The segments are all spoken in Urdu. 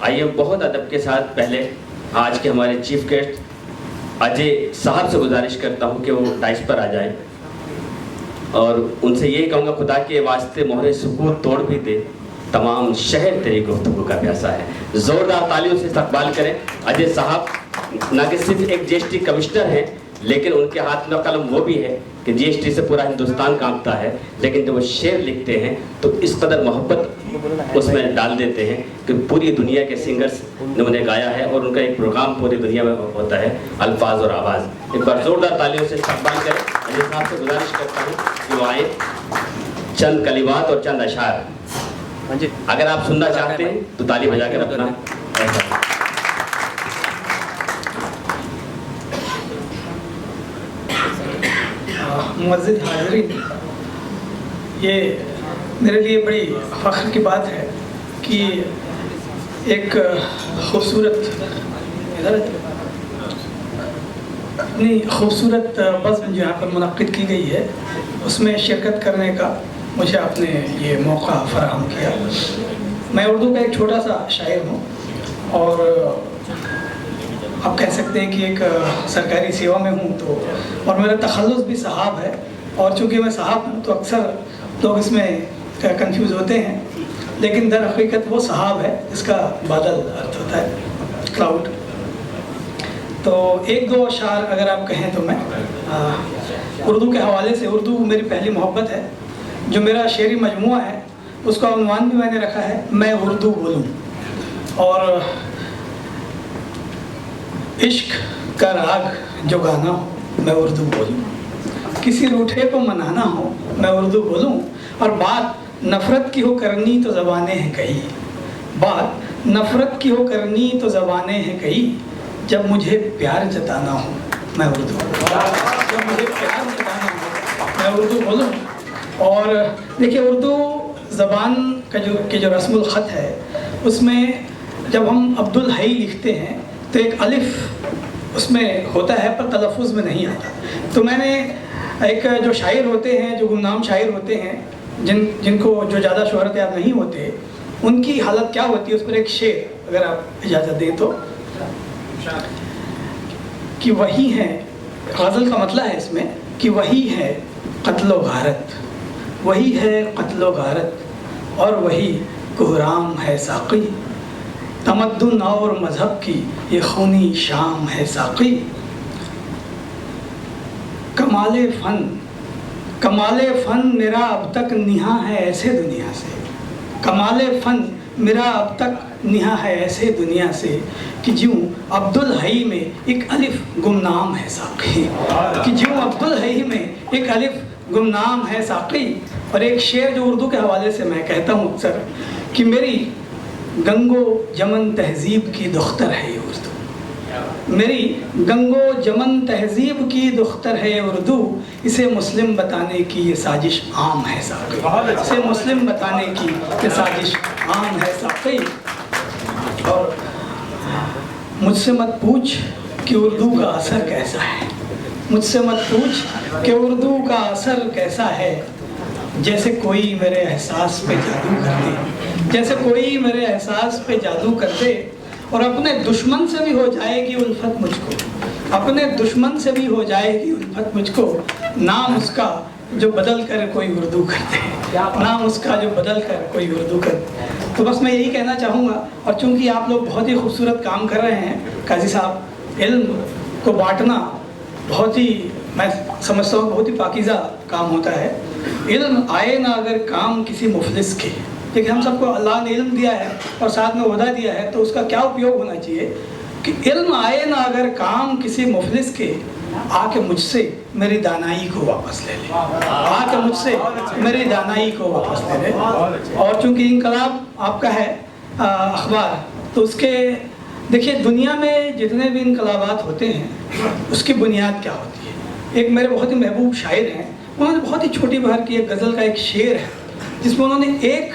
آئیے بہت ادب کے ساتھ پہلے آج کے ہمارے چیف گیسٹ اجے صاحب سے گزارش کرتا ہوں کہ وہ ڈائس پر آ جائیں اور ان سے یہی کہوں گا خدا کے واسطے مہر سکوت توڑ بھی دے، تمام شہر تیری گفتگو کا پیاسا ہے۔ زوردار تالیوں سے استقبال کریں اجے صاحب۔ نہ کہ صرف ایک جی ایس ٹی کمشنر ہیں لیکن ان کے ہاتھ میں قلم وہ بھی ہے کہ جی ایس ٹی سے پورا ہندوستان کانپتا ہے، لیکن جب وہ شعر لکھتے ہیں تو اس قدر محبت اس میں ڈال دیتے ہیں کہ پوری دنیا کے سنگرز نے انہیں گایا ہے اور ان کا ایک پروگرام پوری دنیا میں ہوتا ہے، الفاظ اور آواز۔ ایک بار زوردار تالیوں سے استقبال کریں۔ اجے صاحب سے گزارش کرتا ہوں کہ وہ آئے، چند کلمات اور چند اشعار اگر آپ سننا چاہتے ہیں تو تالی بجا کر اپنا معزز حاضرین، یہ میرے لیے بڑی فخر کی بات ہے کہ ایک خوبصورت اتنی خوبصورت بزم جو یہاں پر منعقد کی گئی ہے اس میں شرکت کرنے کا مجھے آپ نے یہ موقع فراہم کیا۔ میں اردو کا ایک چھوٹا سا شاعر ہوں اور آپ کہہ سکتے ہیں کہ ایک سرکاری سیوا میں ہوں تو، اور میرا تخلص بھی صحاب ہے، اور چونکہ میں صحاب ہوں تو اکثر لوگ اس میں کنفیوز ہوتے ہیں، لیکن در حقیقت وہ صحاب ہے جس کا بادل ارتھ ہوتا ہے، کلاؤڈ۔ تو ایک دو اشعار اگر آپ کہیں تو میں اردو کے حوالے سے، اردو میری پہلی محبت ہے، جو میرا شعری مجموعہ ہے اس کا عنوان بھی میں نے رکھا ہے میں اردو بولوں، اور عشق کا راگ جو گانا ہو میں اردو بولوں، کسی روٹھے کو منانا ہو میں اردو بولوں، اور بات نفرت کی ہو کرنی تو زبانیں ہیں کئی، بات نفرت کی ہو کرنی تو زبانیں ہیں کئی، جب مجھے پیار جتانا ہو میں اردو بولوں، جب مجھے پیار جتانا ہو میں اردو بولوں۔ اور دیکھیے اردو زبان کا جو رسم الخط ہے اس میں جب ہم عبد الحی لکھتے ہیں تو ایک الف اس میں ہوتا ہے پر تلفظ میں نہیں آتا، تو میں نے ایک جو شاعر ہوتے ہیں، جو گمنام شاعر ہوتے ہیں، جن کو جو زیادہ شہرت یاب نہیں ہوتے، ان کی حالت کیا ہوتی ہے، اس پر ایک شعر اگر آپ اجازت دیں تو، کہ وہی ہے غزل کا مطلب ہے اس میں کہ وہی ہے قتل و غارت، وہی ہے قتل و غارت اور وہی کوہرام ہے ساقی، تمدن اور مذہب کی یہ خونی شام ہے ساقی، کمال فن میرا اب تک نہاں ہے ایسے دنیا سے، کمال فن میرا اب تک نہاں ہے ایسے دنیا سے، کہ جیوں عبد الحی میں ایک الف گمنام ہے ساقی، کہ جیوں عبد الحی میں ایک الف گمنام ہے ساقی۔ اور ایک شعر جو اردو کے حوالے سے میں کہتا ہوں اکثر کہ میری گنگو جمن تہذیب کی دختر ہے یہ اردو، میری گنگو جمن تہذیب کی دختر ہے اردو، اسے مسلم بتانے کی یہ سازش عام ہے ساقی، اسے مسلم بتانے کی یہ سازش عام ہے ساقی۔ اور مجھ سے مت پوچھ کہ اردو کا اثر کیسا ہے، مجھ سے مت پوچھ کہ اردو کا اثر کیسا ہے، جیسے کوئی میرے احساس پہ جادو کر دے، جیسے کوئی میرے احساس پہ جادو کر دے، اور اپنے دشمن سے بھی ہو جائے گی الفت مجھ کو، اپنے دشمن سے بھی ہو جائے گی الفت مجھ کو، نام اس کا جو بدل کر کوئی اردو کر دے، نام اس کا جو بدل کر کوئی اردو کر دے۔ تو بس میں یہی کہنا چاہوں گا، اور چونکہ آپ لوگ بہت ہی خوبصورت کام کر رہے ہیں قاضی صاحب، علم کو بانٹنا بہت ہی، میں سمجھتا ہوں بہت ہی پاکیزہ کام ہوتا ہے۔ علم آئے نہ اگر کام کسی مفلس کے، دیکھیں ہم سب کو اللہ نے علم دیا ہے اور ساتھ میں عہدہ دیا ہے، تو اس کا کیا اپیوگ ہونا چاہیے کہ علم آئے نہ اگر کام کسی مفلس کے، آ کے مجھ سے میری دانائی کو واپس لے لے، آ کے مجھ سے میری دانائی کو واپس لے لے۔ اور چونکہ انقلاب آپ کا ہے اخبار، تو اس کے دیکھیے دنیا میں جتنے بھی انقلابات ہوتے ہیں اس کی بنیاد کیا ہوتی ہے۔ ایک میرے بہت ہی محبوب شاعر ہیں، انہوں نے بہت ہی چھوٹی بہر کی ایک غزل کا ایک شعر ہے جس میں انہوں نے ایک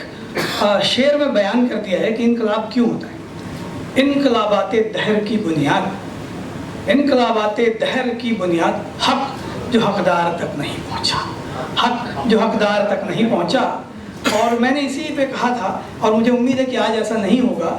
شعر میں بیان کر دیا ہے کہ انقلاب کیوں ہوتا ہے۔ انقلابات دہر کی بنیاد، انقلابات دہر کی بنیاد حق جو حقدار تک نہیں پہنچا، حق جو حقدار تک نہیں پہنچا۔ اور میں نے اسی پہ کہا تھا، اور مجھے امید ہے کہ آج ایسا نہیں ہوگا،